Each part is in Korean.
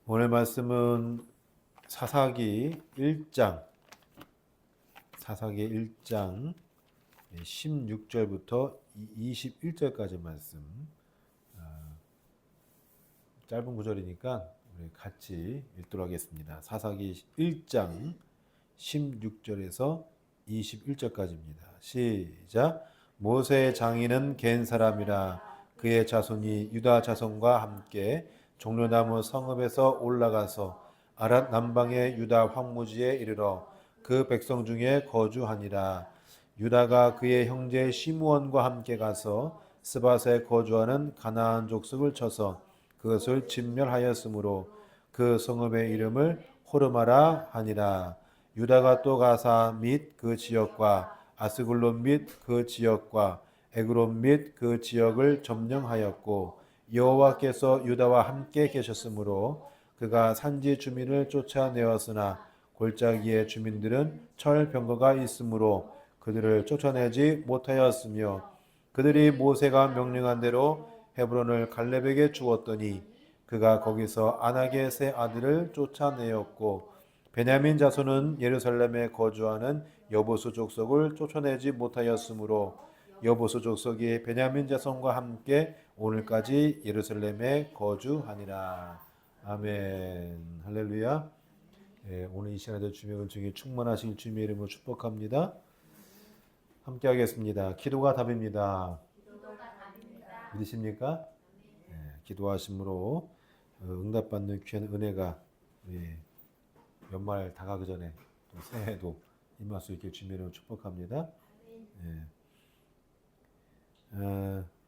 오늘 말씀은 사사기 1장 16절부터 21절까지 말씀. 짧은 구절이니까 우리 같이 읽도록 하겠습니다. 사사기 1장 16절에서 21절까지입니다. 시작. 모세의 장인은 겐 사람이라 그의 자손이 유다 자손과 함께 종려나무 성읍에서 올라가서 아랏 남방의 유다 황무지에 이르러 그 백성 중에 거주하니라. 유다가 그의 형제 시므온과 함께 가서 스밧에 거주하는 가나안 족속을 쳐서 그것을 진멸하였으므로 그 성읍의 이름을 호르마라 하니라. 유다가 또 가사 및 그 지역과 아스글론 및 그 지역과 에그론 및 그 지역을 점령하였고 여호와께서 유다와 함께 계셨으므로 그가 산지 주민을 쫓아내었으나 골짜기의 주민들은 철병거가 있으므로 그들을 쫓아내지 못하였으며 그들이 모세가 명령한 대로 헤브론을 갈렙에게 주었더니 그가 거기서 아나겟의 아들을 쫓아내었고 베냐민 자손은 예루살렘에 거주하는 여보수 족속을 쫓아내지 못하였으므로 여보수 족속이 베냐민 자손과 함께 오늘까지 예루살렘에 거주하니라. 아멘. 할렐루야. 오늘 이 시간에도 주님의 은총이 충만하실 주님의 이름으로 축복합니다. 함께 하겠습니다. 기도가 답입니다. 믿으십니까? 기도하심으로 응답받는 귀한 은혜가 연말 다가기 전에 또 새해에도 임할 수 있게 주님의 이름으로 축복합니다.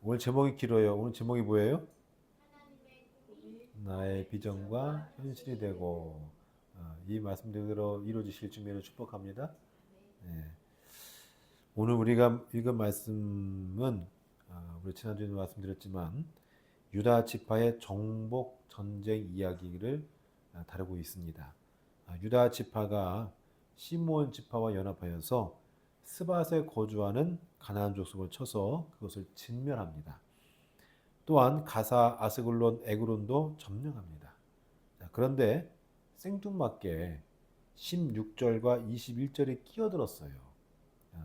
오늘 제목이 길어요. 오늘 제목이 뭐예요? 나의 비전과 현실이 되고 이 말씀대로 이루어지실 주님을 축복합니다. 오늘 우리가 읽은 말씀은 우리 지난주에도 말씀드렸지만 유다 지파의 정복 전쟁 이야기를 다루고 있습니다. 유다 지파가 시므온 지파와 연합하여서 스밧에 거주하는 가나안 족속을 쳐서 그것을 진멸합니다. 또한 가사, 아스글론, 에그론도 점령합니다. 그런데 생뚱맞게 16절과 21절이 끼어들었어요.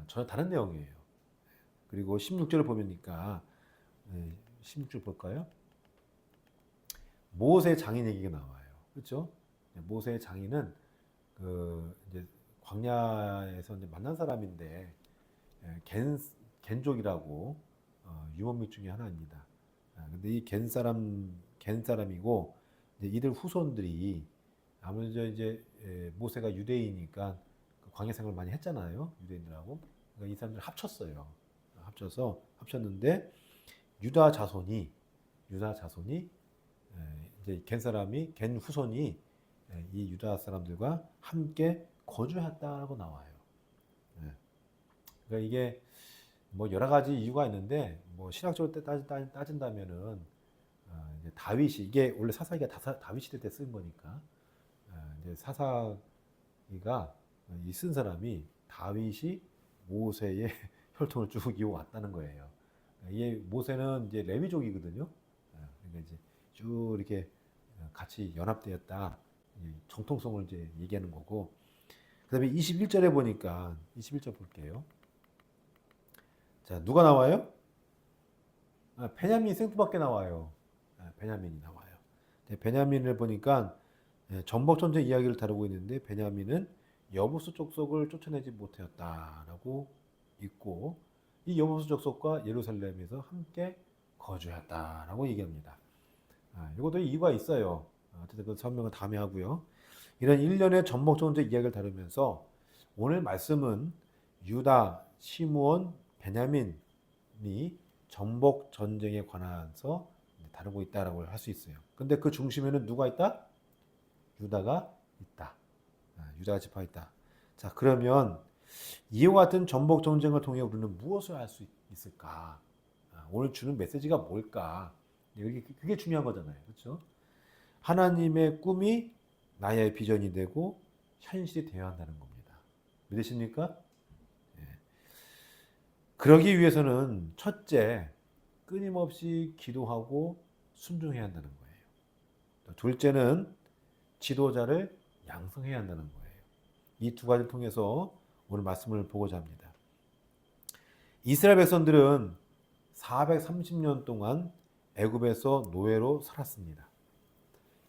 전혀 다른 내용이에요. 그리고 16절을 보니까 16절 볼까요? 모세 장인 얘기가 나와요. 그렇죠? 모세의 장인은 이제 광야에서 이제 만난 사람인데 겐족이라고 유목민 중에 하나입니다. 근데 이 겐 사람이고 이제 이들 후손들이 아무래도 이제 모세가 유대인이니까 광야 생활을 많이 했잖아요. 유대인들하고. 그러니까 이 사람들 합쳤어요. 합쳤는데 유다 자손이 이제 겐 후손이 이 유다 사람들과 함께 거주했다고 나와요. 그러니까 이게 뭐 여러 가지 이유가 있는데 뭐 신학적으로 따진다면은 이제 다윗이 이게 원래 사사기가 다윗 시대 때 쓴 거니까 이제 사사기가 이 쓴 사람이 다윗이 모세의 혈통을 쭉 이어왔다는 거예요. 이게 모세는 이제 레위족이거든요. 그러니까 이제 쭉 이렇게 같이 연합되었다. 정통성을 이제 얘기하는 거고. 그다음에 21절에 보니까 21절 볼게요. 자, 누가 나와요? 베냐민 생뚱맞게 나와요. 베냐민이 나와요. 베냐민을 보니까 전복 전쟁 이야기를 다루고 있는데 베냐민은 여보수 족속을 쫓아내지 못하였다라고 있고 이 여보수 족속과 예루살렘에서 함께 거주했다라고 얘기합니다. 이것도 이유가 있어요. 어쨌든 그 설명은 다음에 하고요. 이런 일련의 전복 전쟁 이야기를 다루면서 오늘 말씀은 유다, 시므온, 베냐민이 전복 전쟁에 관해서 다루고 있다라고 할 수 있어요. 근데 그 중심에는 누가 있다? 유다가 있다. 유다가 지파가 있다. 자, 그러면 이와 같은 전복 전쟁을 통해 우리는 무엇을 알 수 있을까? 오늘 주는 메시지가 뭘까? 그게 중요한 거잖아요. 그렇죠? 하나님의 꿈이 나의 비전이 되고 현실이 되어야 한다는 겁니다. 믿으십니까? 그러기 위해서는 첫째, 끊임없이 기도하고 순종해야 한다는 거예요. 둘째는 지도자를 양성해야 한다는 거예요. 이 두 가지를 통해서 오늘 말씀을 보고자 합니다. 이스라엘 백성들은 430년 동안 애굽에서 노예로 살았습니다.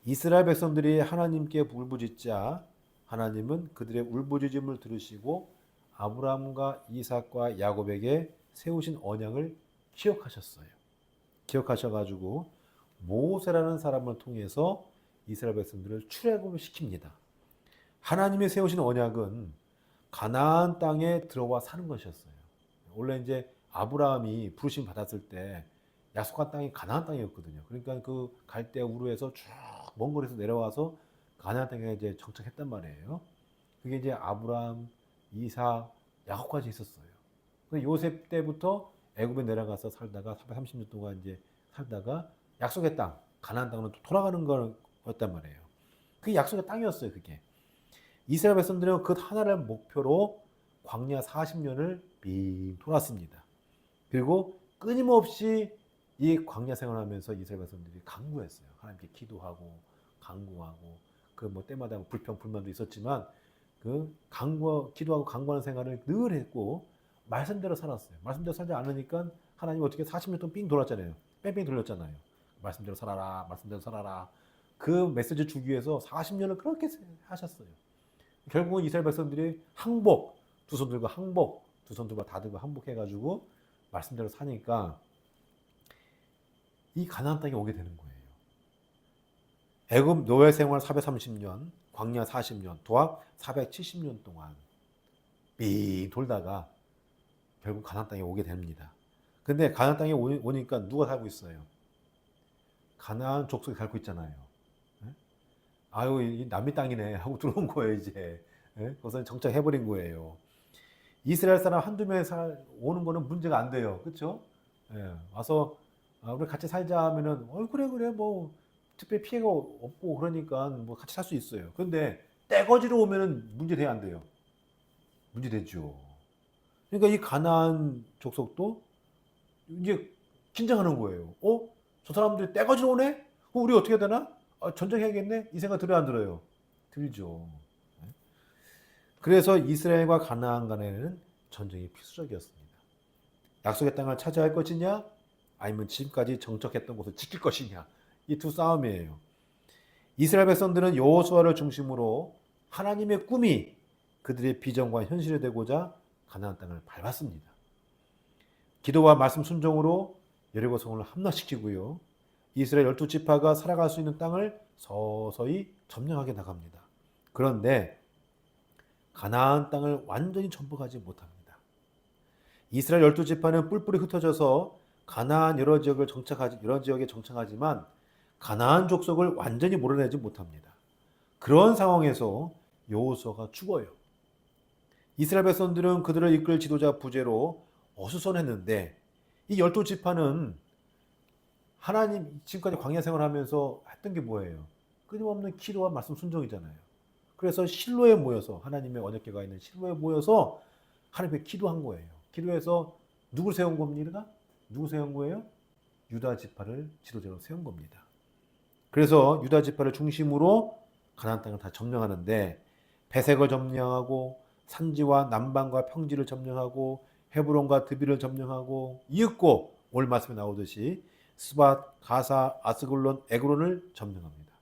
이스라엘 백성들이 하나님께 울부짖자 하나님은 그들의 울부짖음을 들으시고 아브라함과 이삭과 야곱에게 세우신 언약을 기억하셨어요. 기억하셔가지고 모세라는 사람을 통해서 이스라엘 백성들을 출애굽을 시킵니다. 하나님이 세우신 언약은 가나안 땅에 들어와 사는 것이었어요. 원래 이제 아브라함이 부르심 받았을 때 약속한 땅이 가나안 땅이었거든요. 그러니까 그 갈대 우르에서 쭉 먼 거리에서 내려와서 가나안 땅에 이제 정착했단 말이에요. 그게 이제 아브라함, 이삭, 야곱까지 있었어요. 근데 요셉 때부터 애굽에 내려가서 살다가 430년 동안 이제 살다가 약속의 땅, 가나안 땅으로 돌아가는 거였단 말이에요. 그게 약속의 땅이었어요, 그게. 이스라엘 백성들은 그 하나를 목표로 광야 40년을 빙 돌았습니다. 그리고 끊임없이 이 광야 생활하면서 이스라엘 백성들이 간구했어요. 하나님께 기도하고 간구하고 그 뭐 때마다 불평 불만도 있었지만 그 기도하고 간구하는 생활을 늘 했고 말씀대로 살았어요. 말씀대로 살지 않으니까 하나님 어떻게 40년 동안 삥 돌았잖아요. 뺑뺑 돌렸잖아요. 말씀대로 살아라, 말씀대로 살아라. 그 메시지 주기 위해서 40년을 그렇게 하셨어요. 결국은 이스라엘 백성들이 항복, 두 손 들고 항복, 두 손 들고 다 들고 항복해가지고 말씀대로 사니까 이 가나안 땅에 오게 되는 거예요. 애굽 노예 생활 430년, 광야 40년, 도합 470년 동안 삥 돌다가 결국 가나안 땅에 오게 됩니다. 근데 가나안 땅에 오니까 누가 살고 있어요? 가나안 족속이 살고 있잖아요. 아유, 이 남미 땅이네 하고 들어온 거예요, 이제. 거기서 정착해버린 거예요. 이스라엘 사람 한두 명이 오는 거는 문제가 안 돼요. 그렇죠? 와서 우리 같이 살자 하면은 그래 뭐 특별히 피해가 없고 그러니까 뭐 같이 살 수 있어요. 그런데 떼거지로 오면은 문제 돼야 안 돼요. 문제 되죠. 그러니까 이 가나안 족속도 이제 긴장하는 거예요. 저 사람들이 떼거지로 오네? 우리 어떻게 해야 되나? 전쟁해야겠네? 이 생각 들어요, 안 들어요? 들죠. 그래서 이스라엘과 가나안 간에는 전쟁이 필수적이었습니다. 약속의 땅을 차지할 것이냐? 아니면 지금까지 정착했던 곳을 지킬 것이냐? 이 두 싸움이에요. 이스라엘 백성들은 여호수아를 중심으로 하나님의 꿈이 그들의 비전과 현실이 되고자 가나안 땅을 밟았습니다. 기도와 말씀 순종으로 여리고 성을 함락시키고요. 이스라엘 12지파가 살아갈 수 있는 땅을 서서히 점령하게 나갑니다. 그런데 가나안 땅을 완전히 전복하지 못합니다. 이스라엘 12지파는 뿔뿔이 흩어져서 가나안 여러 지역에 정착하지만 가나안 족속을 완전히 몰아내지 못합니다. 그런 상황에서 여호수아가 죽어요. 이스라엘 백성들은 그들을 이끌 지도자 부재로 어수선했는데 이 12지파는 하나님 지금까지 광야 생활하면서 했던 게 뭐예요? 끊임없는 기도와 말씀 순종이잖아요. 그래서 실로에 모여서 하나님의 언약궤가 있는 실로에 모여서 하나님께 기도한 거예요. 기도해서 누굴 세운 겁니까? 누구 세운 거예요? 유다 지파를 지도자로 세운 겁니다. 그래서 유다 지파를 중심으로 가나안 땅을 다 점령하는데 베색을 점령하고 산지와 남방과 평지를 점령하고 헤브론과 드비를 점령하고 이윽고 오늘 말씀에 나오듯이 스밧, 가사, 아스글론, 에그론을 점령합니다.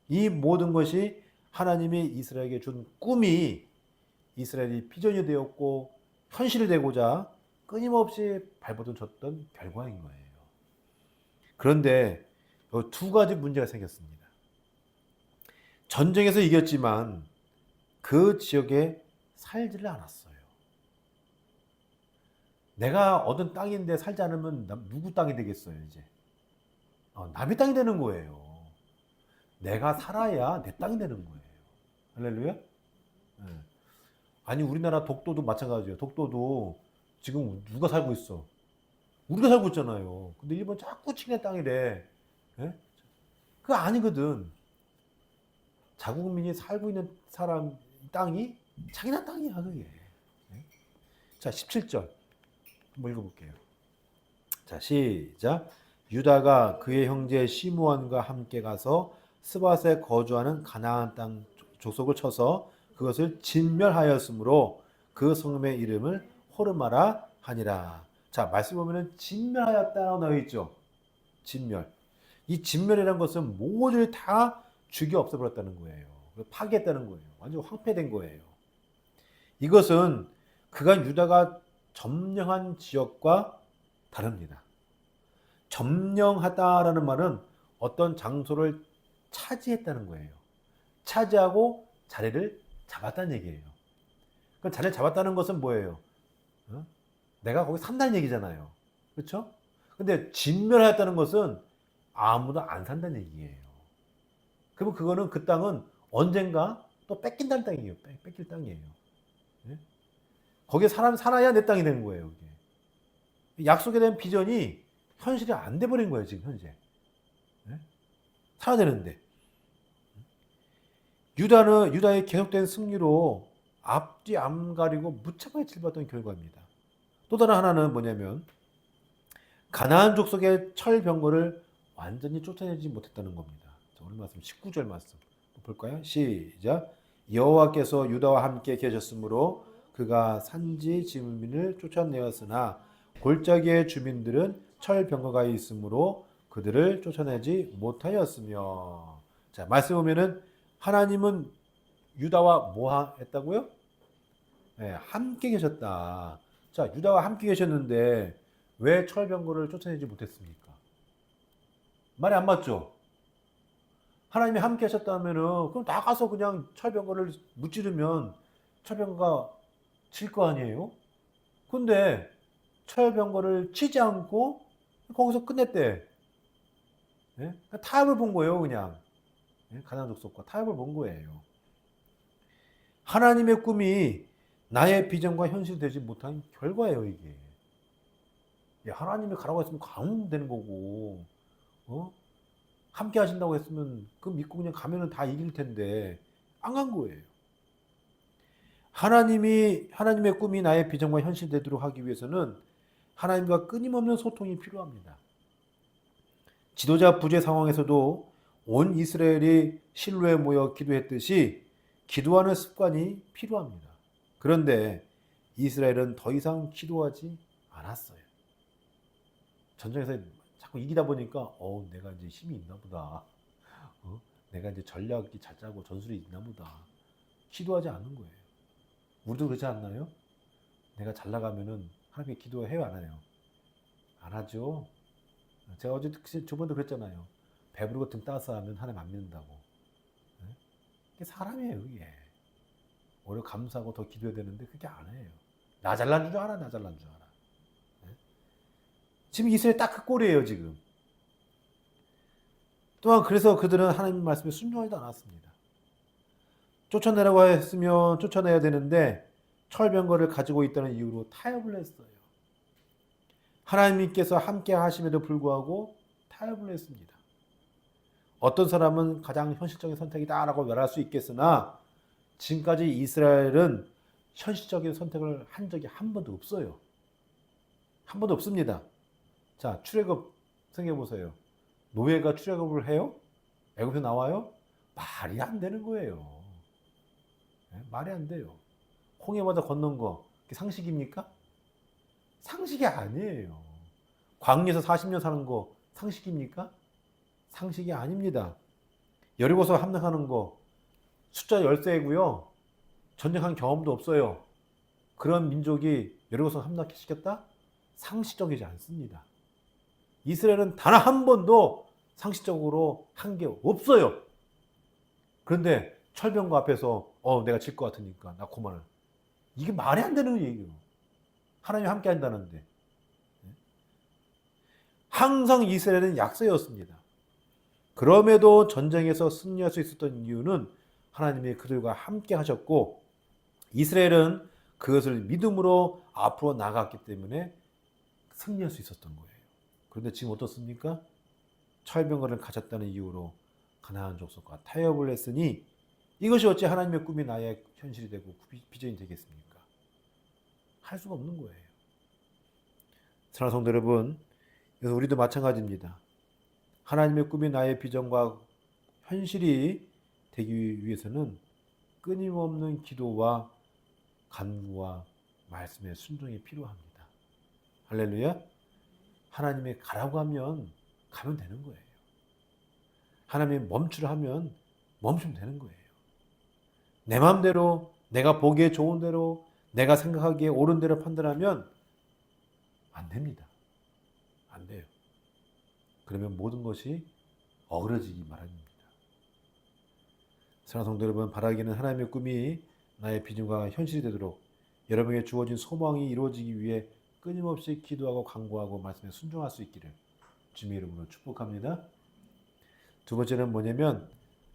이 모든 것이 하나님이 이스라엘에게 준 꿈이 이스라엘이 비전이 되었고 현실이 되고자 끊임없이 발버둥쳤던 결과인 거예요. 그런데 두 가지 문제가 생겼습니다. 전쟁에서 이겼지만 그 지역에 살지를 않았어요. 내가 얻은 땅인데 살지 않으면 누구 땅이 되겠어요, 이제? 남의 땅이 되는 거예요. 내가 살아야 내 땅이 되는 거예요. 할렐루야? 네. 아니, 우리나라 독도도 마찬가지예요. 독도도 지금 누가 살고 있어? 우리가 살고 있잖아요. 근데 일본 자꾸 친해 땅이래. 네? 그거 아니거든. 자국민이 살고 있는 사람 땅이 자기네 땅이야, 그게. 네? 자, 17절. 한번 읽어볼게요. 자, 시작. 유다가 그의 형제 시므온과 함께 가서 스밧에 거주하는 가나안 땅 족속을 쳐서 그것을 진멸하였으므로 그 성읍의 이름을 호르마라 하니라. 자, 말씀 보면은 진멸하였다라고 나와 있죠. 진멸. 이 진멸이라는 것은 모두를 다 죽여 없애버렸다는 거예요. 파괴했다는 거예요. 완전 황폐된 거예요. 이것은 그간 유다가 점령한 지역과 다릅니다. 점령하다라는 말은 어떤 장소를 차지했다는 거예요. 차지하고 자리를 잡았다는 얘기예요. 그럼 자리를 잡았다는 것은 뭐예요? 내가 거기 산다는 얘기잖아요. 그렇죠? 근데 진멸하였다는 것은 아무도 안 산다는 얘기예요. 그러면 그거는 그 땅은 언젠가 또 뺏긴다는 땅이에요. 뺏길 땅이에요. 예? 거기에 사람 살아야 내 땅이 되는 거예요. 이게. 약속에 대한 비전이 현실이 안 돼버린 거예요. 지금 현재. 예? 살아야 되는데. 유다의 계속된 승리로 앞뒤 안 가리고 무참하게 칠받던 결과입니다. 또 다른 하나는 뭐냐면 가나안 족속의 철병거를 완전히 쫓아내지 못했다는 겁니다. 자, 오늘 말씀 19절 말씀 볼까요? 시작. 여호와께서 유다와 함께 계셨으므로 그가 산지 지문민을 쫓아내었으나 골짜기의 주민들은 철병거가 있으므로 그들을 쫓아내지 못하였으며. 자, 말씀 보면은 하나님은 유다와 뭐 했다고요? 네, 함께 계셨다. 자, 유다와 함께 계셨는데 왜 철병거를 쫓아내지 못했습니까? 말이 안 맞죠? 하나님이 함께 하셨다면은 그럼 나가서 그냥 철병거를 무찌르면 철병거가 질 거 아니에요? 근데 철병거를 치지 않고 거기서 끝냈대. 예? 타협을 본 거예요, 그냥. 예? 가나안 족속과 타협을 본 거예요. 하나님의 꿈이 나의 비전과 현실되지 못한 결과예요, 이게. 하나님이 가라고 했으면 가면 되는 거고, 함께 하신다고 했으면 그 믿고 그냥 가면은 다 이길 텐데, 안 간 거예요. 하나님의 꿈이 나의 비전과 현실되도록 하기 위해서는 하나님과 끊임없는 소통이 필요합니다. 지도자 부재 상황에서도 온 이스라엘이 실로에 모여 기도했듯이 기도하는 습관이 필요합니다. 그런데 이스라엘은 더 이상 기도하지 않았어요. 전쟁에서 자꾸 이기다 보니까 내가 이제 힘이 있나 보다. 내가 이제 전략이 잘 짜고 전술이 있나 보다. 기도하지 않는 거예요. 우리도 그렇지 않나요? 내가 잘 나가면은 하나님께 기도해요, 안 해요? 안 하죠. 제가 어제 저번에도 그랬잖아요. 배부르고 등 따스하면 하나님 안 믿는다고. 그게 사람이에요, 그게. 오히려 감사하고 더 기도해야 되는데 그게 안 해요. 나 잘난 줄 알아, 나 잘난 줄 알아. 지금 이스라엘 딱 그 꼴이에요, 지금. 또한 그래서 그들은 하나님 말씀에 순종하지도 않았습니다. 쫓아내라고 했으면 쫓아내야 되는데 철병거를 가지고 있다는 이유로 타협을 했어요. 하나님께서 함께 하심에도 불구하고 타협을 했습니다. 어떤 사람은 가장 현실적인 선택이다라고 말할 수 있겠으나 지금까지 이스라엘은 현실적인 선택을 한 적이 한 번도 없어요. 한 번도 없습니다. 자, 출애굽 생각해 보세요. 노예가 출애굽을 해요? 애굽에서 나와요? 말이 안 되는 거예요. 말이 안 돼요. 홍해마다 건넌 거 상식입니까? 상식이 아니에요. 광야에서 40년 사는 거 상식입니까? 상식이 아닙니다. 여리고서 함락하는 거 숫자 13고요. 전쟁한 경험도 없어요. 그런 민족이 여리고서 함락시켰다? 상식적이지 않습니다. 이스라엘은 단 한 번도 상식적으로 한 게 없어요. 그런데 철병거 앞에서 내가 질 것 같으니까 나 그만을. 이게 말이 안 되는 얘기예요. 하나님이 함께 한다는데. 항상 이스라엘은 약세였습니다. 그럼에도 전쟁에서 승리할 수 있었던 이유는 하나님이 그들과 함께 하셨고 이스라엘은 그것을 믿음으로 앞으로 나갔기 때문에 승리할 수 있었던 거예요. 그런데 지금 어떻습니까? 철병거를 가졌다는 이유로 가나안 족속과 타협을 했으니 이것이 어찌 하나님의 꿈이 나의 현실이 되고 비전이 되겠습니까? 할 수가 없는 거예요. 사랑하는 성도 여러분, 그래서 우리도 마찬가지입니다. 하나님의 꿈이 나의 비전과 현실이 되기 위해서는 끊임없는 기도와 간구와 말씀의 순종이 필요합니다. 할렐루야. 하나님이 가라고 하면 가면 되는 거예요. 하나님이 멈추라 하면 멈추면 되는 거예요. 내 마음대로, 내가 보기에 좋은 대로, 내가 생각하기에 옳은 대로 판단하면 안 됩니다. 안 돼요. 그러면 모든 것이 어그러지기 마련입니다. 사랑하는 성도 여러분, 바라기는 하나님의 꿈이 나의 비전과 현실이 되도록 여러분에게 주어진 소망이 이루어지기 위해 끊임없이 기도하고 간구하고 말씀에 순종할 수 있기를 주님의 이름으로 축복합니다. 두 번째는 뭐냐면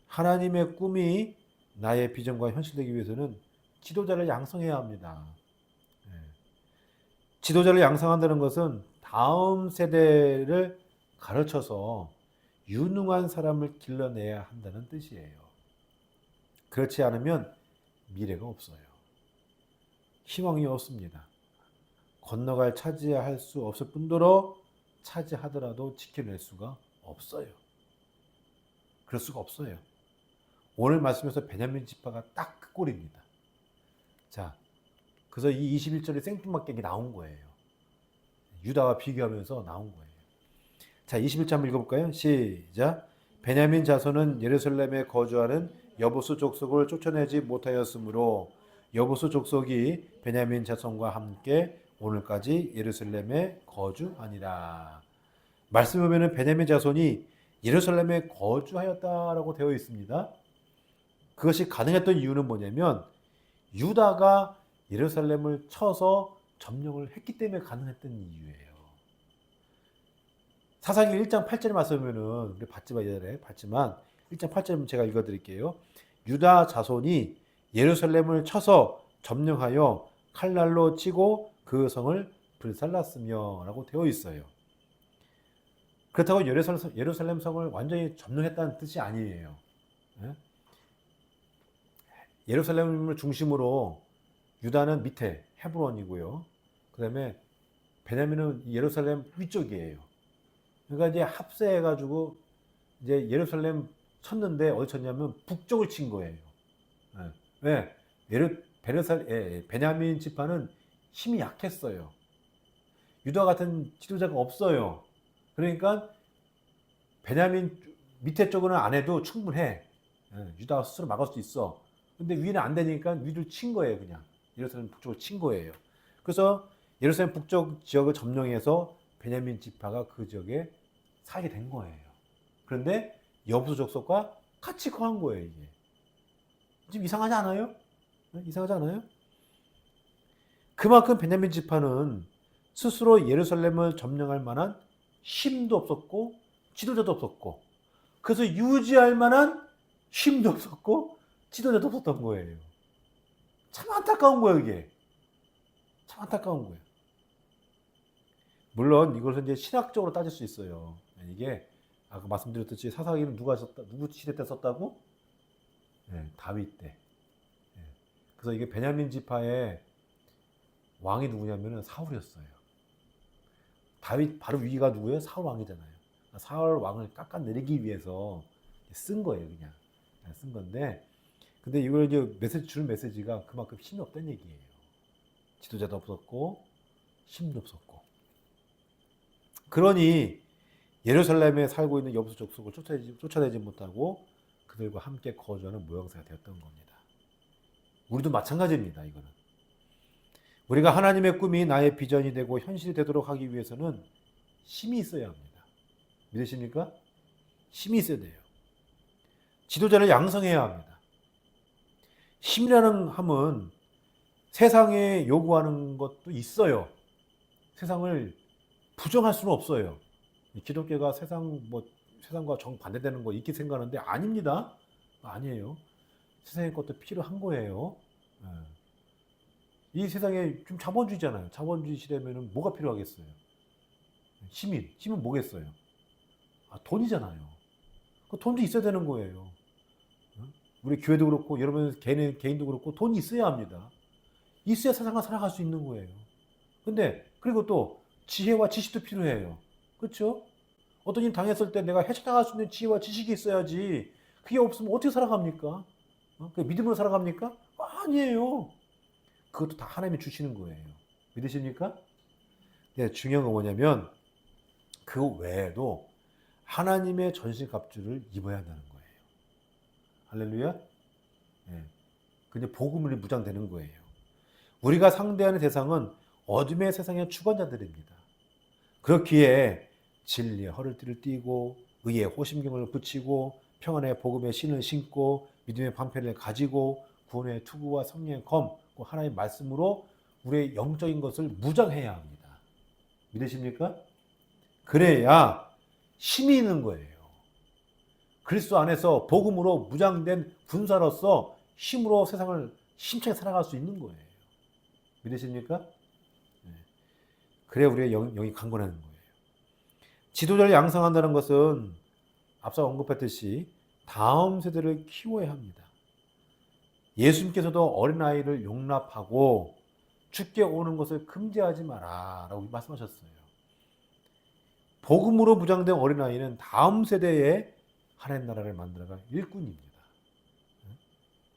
하나님의 꿈이 나의 비전과 현실되기 위해서는 지도자를 양성해야 합니다. 지도자를 양성한다는 것은 다음 세대를 가르쳐서 유능한 사람을 길러내야 한다는 뜻이에요. 그렇지 않으면 미래가 없어요. 희망이 없습니다. 건너갈 차지할 수 없을 뿐더러 차지하더라도 지켜낼 수가 없어요. 그럴 수가 없어요. 오늘 말씀에서 베냐민 지파가 딱 그 꼴입니다. 자, 그래서 이 21절에 생뚱맞게 나온 거예요. 유다와 비교하면서 나온 거예요. 자, 21절 한번 읽어볼까요? 시작. 베냐민 자손은 예루살렘에 거주하는 여부수 족속을 쫓아내지 못하였으므로 여부수 족속이 베냐민 자손과 함께 오늘까지 예루살렘에 거주하니라. 말씀에 보면 베냐민 자손이 예루살렘에 거주하였다라고 되어 있습니다. 그것이 가능했던 이유는 뭐냐면 유다가 예루살렘을 쳐서 점령을 했기 때문에 가능했던 이유예요. 사사기 1장 8절에 말씀하면은 우리 봤지만 1장 8절 제가 읽어드릴게요. 유다 자손이 예루살렘을 쳐서 점령하여 칼날로 치고 그 성을 불살랐으며 라고 되어 있어요. 그렇다고 예루살렘 성을 완전히 점령했다는 뜻이 아니에요. 예루살렘을 중심으로 유다는 밑에 헤브론이고요. 그 다음에 베냐민은 예루살렘 위쪽이에요. 그러니까 이제 합세해가지고 이제 예루살렘 쳤는데 어디 쳤냐면 북쪽을 친 거예요. 왜? 베냐민 지파는 힘이 약했어요. 유다 같은 지도자가 없어요. 그러니까 베냐민 밑에 쪽은 안 해도 충분해. 유다가 스스로 막을 수 있어. 근데 위는 안 되니까 위를 친 거예요, 그냥. 예루살렘 북쪽을 친 거예요. 그래서 예루살렘 북쪽 지역을 점령해서 베냐민 지파가 그 지역에 살게 된 거예요. 그런데 여부수 족속과 같이 거한 거예요, 이게. 좀 이상하지 않아요? 이상하지 않아요? 그만큼 베냐민 지파는 스스로 예루살렘을 점령할 만한 힘도 없었고 지도자도 없었고 그래서 유지할 만한 힘도 없었고 지도자도 없었던 거예요. 참 안타까운 거예요, 이게. 참 안타까운 거예요. 물론 이것은 이제 신학적으로 따질 수 있어요. 이게 아까 말씀드렸듯이 사사기는 누구 시대 때 썼다고? 네, 다윗 때. 네. 그래서 이게 베냐민 지파의 왕이 누구냐면은 사울이었어요. 다윗 바로 위가 누구예요? 사울 왕이잖아요. 사울 왕을 깎아내리기 위해서 쓴 거예요, 그냥. 쓴 건데, 근데 이걸 이제 주는 메시지가 그만큼 힘이 없다는 얘기예요. 지도자도 없었고, 힘도 없었고. 그러니 예루살렘에 살고 있는 여부수 족속을 쫓아내지 못하고 그들과 함께 거주하는 모양새가 되었던 겁니다. 우리도 마찬가지입니다, 이거는. 우리가 하나님의 꿈이 나의 비전이 되고 현실이 되도록 하기 위해서는 힘이 있어야 합니다. 믿으십니까? 힘이 있어야 돼요. 지도자를 양성해야 합니다. 힘이라는 함은 세상에 요구하는 것도 있어요. 세상을 부정할 수는 없어요. 기독교가 세상과 정반대되는 거 이렇게 생각하는데 아닙니다. 아니에요. 세상의 것도 필요한 거예요. 이 세상에 좀 자본주의잖아요. 자본주의 시대면은 뭐가 필요하겠어요? 힘은 뭐겠어요? 돈이잖아요. 그 돈도 있어야 되는 거예요. 우리 교회도 그렇고 여러분 개인도 그렇고 돈이 있어야 합니다. 있어야 세상을 살아갈 수 있는 거예요. 근데 그리고 또 지혜와 지식도 필요해요. 그렇죠? 어떤 일 당했을 때 내가 헤쳐나갈 수 있는 지혜와 지식이 있어야지 그게 없으면 어떻게 살아갑니까? 그 믿음으로 살아갑니까? 아니에요. 그것도 다 하나님이 주시는 거예요. 믿으십니까? 네, 중요한 건 뭐냐면 그 외에도 하나님의 전신갑주를 입어야 한다는 거예요. 할렐루야. 네. 근데 복음으로 무장되는 거예요. 우리가 상대하는 대상은 어둠의 세상의 주관자들입니다. 그렇기에 진리의 허리띠를 띠고 의의 호심경을 붙이고 평안의 복음의 신을 신고 믿음의 방패를 가지고 구원의 투구와 성령의 검, 하나님의 말씀으로 우리의 영적인 것을 무장해야 합니다. 믿으십니까? 그래야 힘이 있는 거예요. 그리스도 안에서 복음으로 무장된 군사로서 힘으로 세상을 힘차게 살아갈 수 있는 거예요. 믿으십니까? 그래야 우리의 영이 강건하는 거예요. 지도자를 양성한다는 것은 앞서 언급했듯이 다음 세대를 키워야 합니다. 예수님께서도 어린아이를 용납하고 주께 오는 것을 금지하지 마라 라고 말씀하셨어요. 복음으로 무장된 어린아이는 다음 세대에 하나님 나라를 만들어갈 일꾼입니다.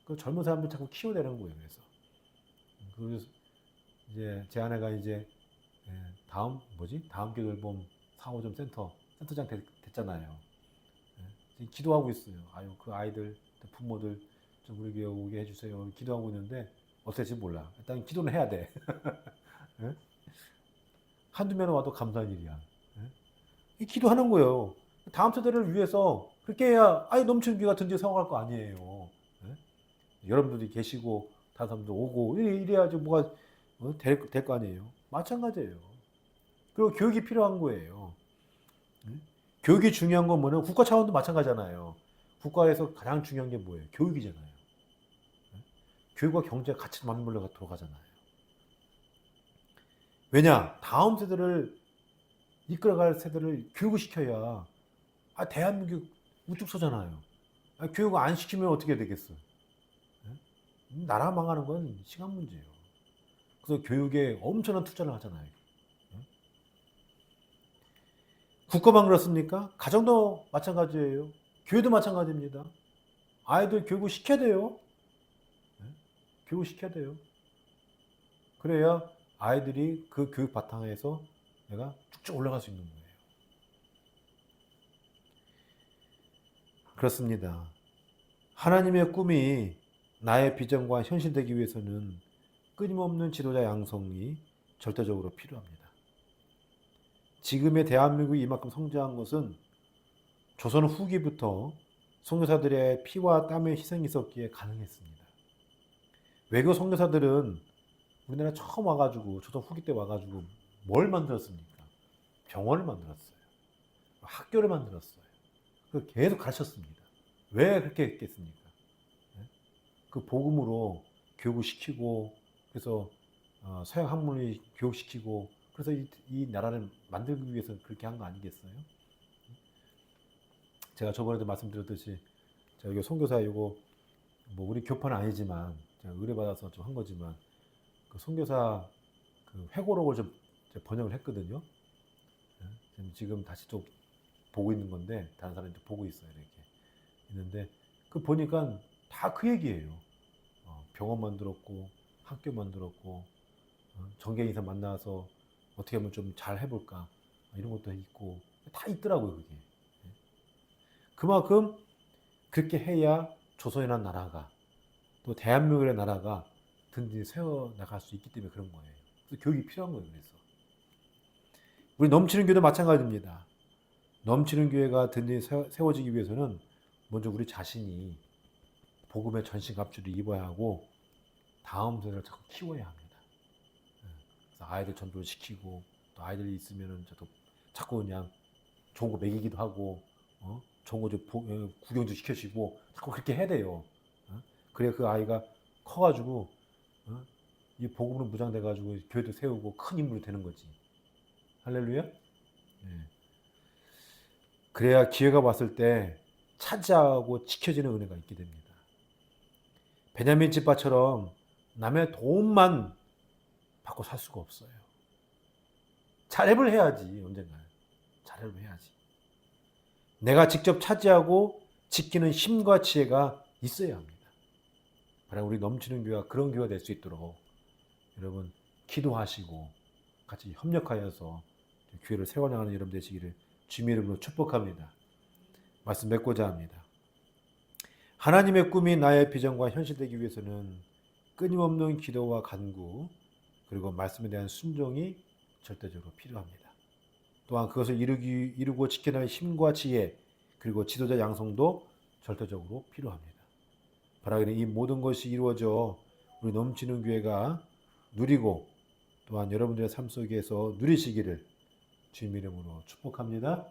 그 젊은 사람들 자꾸 키워내는 거예요. 그래서 이제 제 아내가 이제 다음 교회돌봄 4호점 센터장 됐잖아요. 지금 기도하고 있어요. 아유, 그 아이들, 부모들 좀 우리 교회 오게 해주세요. 기도하고 있는데 어떻게 될지 몰라. 일단 기도는 해야 돼. 한두 명 와도 감사한 일이야. 기도하는 거예요. 다음 세대를 위해서 그렇게 해야 아예 넘치는 교회가 든지 세워갈 거 아니에요. 여러분들이 계시고 다른 사람도 오고 이래야지 뭐가 될 거 아니에요. 마찬가지예요. 그리고 교육이 필요한 거예요. 교육이 중요한 건 뭐냐면 국가 차원도 마찬가지잖아요. 국가에서 가장 중요한 게 뭐예요? 교육이잖아요. 교육과 경제가 같이 맞물려 돌아가잖아요. 왜냐? 다음 세대를 이끌어갈 세대를 교육을 시켜야 대한민국 우뚝 서잖아요. 교육을 안 시키면 어떻게 되겠어? 나라 망하는 건 시간 문제예요. 그래서 교육에 엄청난 투자를 하잖아요. 국가만 그렇습니까? 가정도 마찬가지예요. 교회도 마찬가지입니다. 아이들 교육을 시켜야 돼요. 교육을 시켜야 돼요. 그래야 아이들이 그 교육 바탕에서 내가 쭉쭉 올라갈 수 있는 거예요. 그렇습니다. 하나님의 꿈이 나의 비전과 현실되기 위해서는 끊임없는 지도자 양성이 절대적으로 필요합니다. 지금의 대한민국이 이만큼 성장한 것은 조선 후기부터 선교사들의 피와 땀의 희생이 있었기에 가능했습니다. 외교 선교사들은 우리나라 처음 와가지고 조선 후기 때 와가지고 뭘 만들었습니까? 병원을 만들었어요. 학교를 만들었어요. 계속 가르쳤습니다. 왜 그렇게 했겠습니까? 그 복음으로 교육을 시키고 그래서 서양 학문을 교육시키고 그래서 이 나라를 만들기 위해서 그렇게 한 거 아니겠어요? 제가 저번에도 말씀드렸듯이 제가 이거 선교사 이거 뭐 우리 교파는 아니지만 제가 의뢰받아서 좀 한 거지만 그 선교사 그 회고록을 좀 번역을 했거든요. 지금 다시 또 보고 있는 건데 다른 사람이 또 보고 있어요. 이렇게 있는데 그 보니까 다 그 얘기예요. 병원 만들었고 학교 만들었고 정계인사 만나서 어떻게 하면 좀 잘 해볼까 이런 것도 있고 다 있더라고요. 그게 그만큼 그렇게 해야 조선이라는 나라가 또 대한민국이라는 나라가 든든히 세워나갈 수 있기 때문에 그런 거예요. 그래서 교육이 필요한 거예요. 그래서 우리 넘치는 교회도 마찬가지입니다. 넘치는 교회가 든든히 세워지기 위해서는 먼저 우리 자신이 복음의 전신갑주를 입어야 하고 다음 세대를 자꾸 키워야 합니다. 그래서 아이들 전도를 시키고 또 아이들이 있으면은 저도 자꾸 그냥 좋은 거 먹이기도 하고 좋은 거 좀 구경도 시켜주고 자꾸 그렇게 해야 돼요. 그래야 그 아이가 커가지고 이 복음으로 무장돼가지고 교회도 세우고 큰 인물이 되는 거지. 할렐루야. 그래야 기회가 왔을 때 차지하고 지켜지는 은혜가 있게 됩니다. 베냐민 집파처럼 남의 도움만 받고 살 수가 없어요. 자립을 해야지. 언젠가 자립을 해야지. 내가 직접 차지하고 지키는 힘과 지혜가 있어야 합니다. 바로 우리 넘치는 교회가 그런 교회가 될 수 있도록 여러분 기도하시고 같이 협력하여서 교회를 세워나가는 여러분 되시기를 주님의 이름으로 축복합니다. 말씀 맺고자 합니다. 하나님의 꿈이 나의 비전과 현실되기 위해서는 끊임없는 기도와 간구 그리고 말씀에 대한 순종이 절대적으로 필요합니다. 또한 그것을 이루고 지켜낼 힘과 지혜 그리고 지도자 양성도 절대적으로 필요합니다. 바라기는 이 모든 것이 이루어져 우리 넘치는 교회가 누리고 또한 여러분들의 삶 속에서 누리시기를 주님 이름으로 축복합니다.